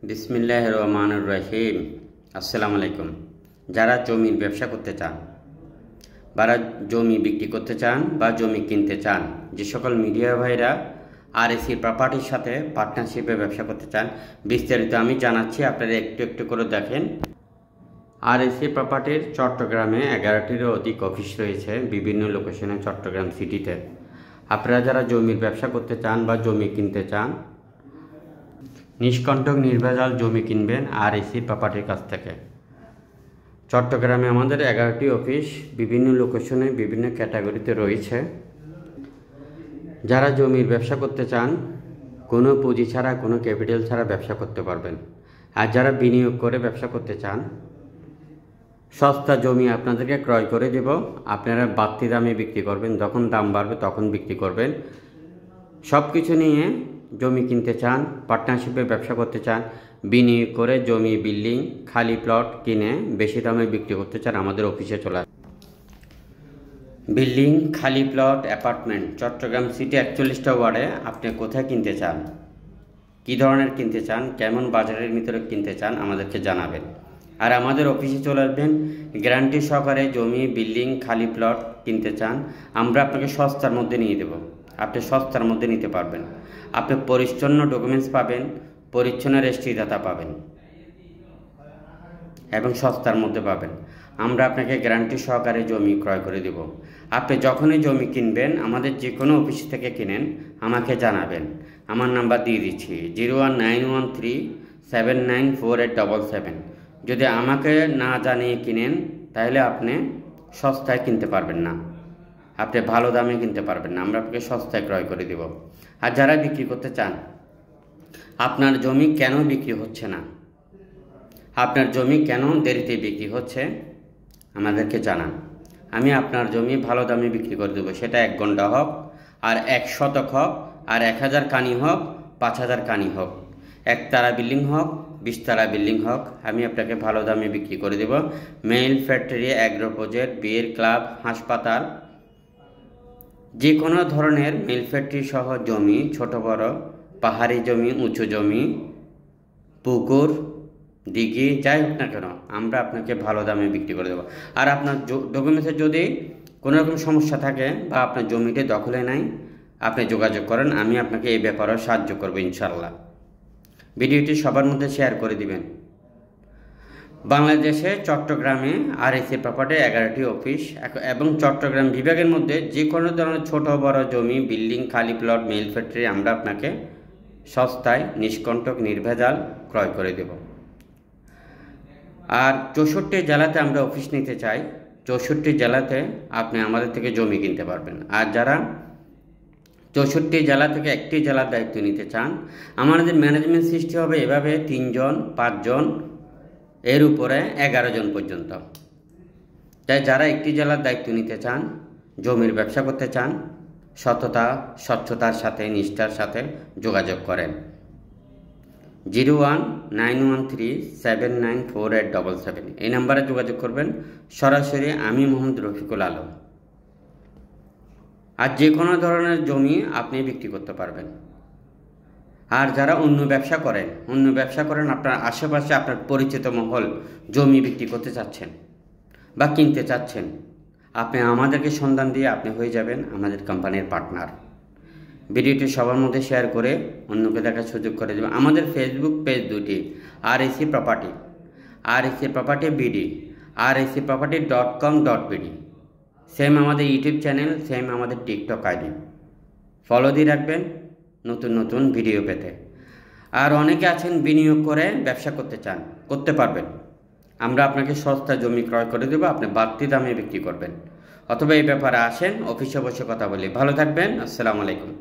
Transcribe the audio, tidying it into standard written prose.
বিসমিল্লাহির রহমানির রহিম। আসসালামু আলাইকুম। যারা জমির ব্যবসা করতে চান বা জমি বিক্রি করতে চান বা জমি কিনতে চান, যে সকল মিডিয়া ভাইরা আরএসি প্রপার্টির সাথে পার্টনারশিপে ব্যবসা করতে চান, বিস্তারিত আমি জানাচ্ছি, আপনারা একটু একটু করে দেখেন। আরএসি প্রপার্টির চট্টগ্রামে 11টিরও অধিক অফিস রয়েছে বিভিন্ন লোকেশনে চট্টগ্রাম সিটিতে। আপনারা যারা জমির ব্যবসা করতে চান বা জমি কিনতে চান, নিষ্কণ্টক নির্ভেজাল জমি কিনবেন আরএসি প্রপার্টির কাছ থেকে। চট্টগ্রামে আমাদের 11টি অফিস বিভিন্ন লোকেশনে বিভিন্ন ক্যাটাগরিতে রয়েছে। যারা জমির ব্যবসা করতে চান, কোনো পুঁজি ছাড়া, কোনো ক্যাপিটাল ছাড়া ব্যবসা করতে পারবেন। আর যারা বিনিয়োগ করে ব্যবসা করতে চান, সস্তা জমি আপনাদেরকে ক্রয় করে দেব, আপনারা বাড়তি দামে বিক্রি করবেন, যখন দাম বাড়বে তখন বিক্রি করবেন। সব কিছু নিয়ে জমি কিনতে চান, পার্টনারশিপে ব্যবসা করতে চান, বিনিয়োগ করে জমি, বিল্ডিং, খালি প্লট কিনে বেশি দামে বিক্রি করতে চান, আমাদের অফিসে চলে আসুন। বিল্ডিং, খালি প্লট, অ্যাপার্টমেন্ট চট্টগ্রাম সিটি 41টা ওয়ার্ডে আপনি কোথায় কিনতে চান, কী ধরনের কিনতে চান, কেমন বাজারের ভিতরে কিনতে চান, আমাদেরকে জানাবেন। আর আমাদের অফিসে চলে আসবেন। গ্যারান্টি সহকারে জমি, বিল্ডিং, খালি প্লট কিনতে চান, আমরা আপনাকে সস্তার মধ্যে নিয়ে দেব। আপনি সস্তার মধ্যে নিতে পারবেন। আপনি পরিচ্ছন্ন ডকুমেন্টস পাবেন, পরিচ্ছন্ন রেজিস্ট্রিদাতা পাবেন এবং সস্তার মধ্যে পাবেন। আমরা আপনাকে গ্যারান্টি সহকারে জমি ক্রয় করে দেব। আপনি যখনই জমি কিনবেন, আমাদের যে কোনো অফিস থেকে কিনেন, আমাকে জানাবেন। আমার নাম্বার দিয়ে দিচ্ছি 01913794877। যদি আমাকে না জানিয়ে কিনেন, তাহলে আপনি সস্তায় কিনতে পারবেন না, আপনি ভালো দামে কিনতে পারবেন না। আমরা আপনাকে সস্তায় ক্রয় করে দেব। আর যারা বিক্রি করতে চান, আপনার জমি কেন বিক্রি হচ্ছে না, আপনার জমি কেন দেরিতে বিক্রি হচ্ছে, আমাদেরকে জানান। আমি আপনার জমি ভালো দামে বিক্রি করে দেবো। সেটা 1 ঘন্টা হোক, আর 1 শতক হোক, আর 1000 কানি হোক, 5000 কানি হোক, 1 তালা বিল্ডিং হোক, 20 তালা বিল্ডিং হোক, আমি আপনাকে ভালো দামে বিক্রি করে দেব। মেইল ফ্যাক্টরি, অ্যাগ্রো প্রজেক্ট, বিয়ের ক্লাব, হাসপাতাল, যে কোনো ধরনের মিল ফ্যাক্টরি সহ জমি, ছোট বড়, পাহাড়ি জমি, উঁচু জমি, পুকুর, দিঘি, যাই হোক না কেন, আমরা আপনাকে ভালো দামে বিক্রি করে দেবো। আর আপনার ডকুমেন্টসে যদি কোনো রকম সমস্যা থাকে বা আপনার জমিতে দখলে নাই, আপনি যোগাযোগ করেন, আমি আপনাকে এই ব্যাপারেও সাহায্য করবো ইনশাল্লাহ। ভিডিওটি সবার মধ্যে শেয়ার করে দিবেন। বাংলাদেশে চট্টগ্রামে আরএসি প্রপার্টি 11টি অফিস এবং চট্টগ্রাম বিভাগের মধ্যে যে কোনো ধরনের ছোট বড় জমি, বিল্ডিং, খালি প্লট, মিল ফ্যাক্টরি আমরা আপনাকে সস্তায়, নিষ্কণ্টক নির্ভেজাল ক্রয় করে দেব। আর 64 জেলাতে আমরা অফিস নিতে চাই। 64 জেলাতে আপনি আমাদের থেকে জমি কিনতে পারবেন। আর যারা 64 জেলা থেকে একটি জেলার দায়িত্ব নিতে চান, আমাদের ম্যানেজমেন্ট সৃষ্টি হবে এভাবে 3 জন, 5 জন, এর উপরে 11 জন পর্যন্ত। তাই যারা একটি জেলার দায়িত্ব নিতে চান, জমির ব্যবসা করতে চান, সততা, স্বচ্ছতার সাথে, নিষ্ঠার সাথে যোগাযোগ করেন। 01913794877 এই নাম্বারে যোগাযোগ করবেন। সরাসরি আমি মোহাম্মদ রফিকুল আলম। আর যে কোনো ধরনের জমি আপনি বিক্রি করতে পারবেন। আর যারা অন্য ব্যবসা করেন, আপনার আশেপাশে আপনার পরিচিত মহল জমি বিক্রি করতে চাচ্ছেন বা কিনতে চাচ্ছেন, আপনি আমাদেরকে সন্ধান দিয়ে আপনি হয়ে যাবেন আমাদের কোম্পানির পার্টনার। ভিডিওটি সবার মধ্যে শেয়ার করে অন্যকে দেখার সুযোগ করে দেবেন। আমাদের ফেসবুক পেজ দুটি, RAC property BD, racproperty.com.bd, same আমাদের ইউটিউব চ্যানেল, সেম আমাদের টিকটক আইডি। ফলো দিয়ে রাখবেন নতুন নতুন ভিডিও পেতে। আর অনেকে আছেন বিনিয়োগ করে ব্যবসা করতে চান, করতে পারবেন। আমরা আপনাকে সস্তা জমি ক্রয় করে দেবো, আপনি বাড়তি দামে বিক্রি করবেন। অথবা এই ব্যাপারে আসেন, অফিসে বসে কথা বলি। ভালো থাকবেন। আসসালামু আলাইকুম।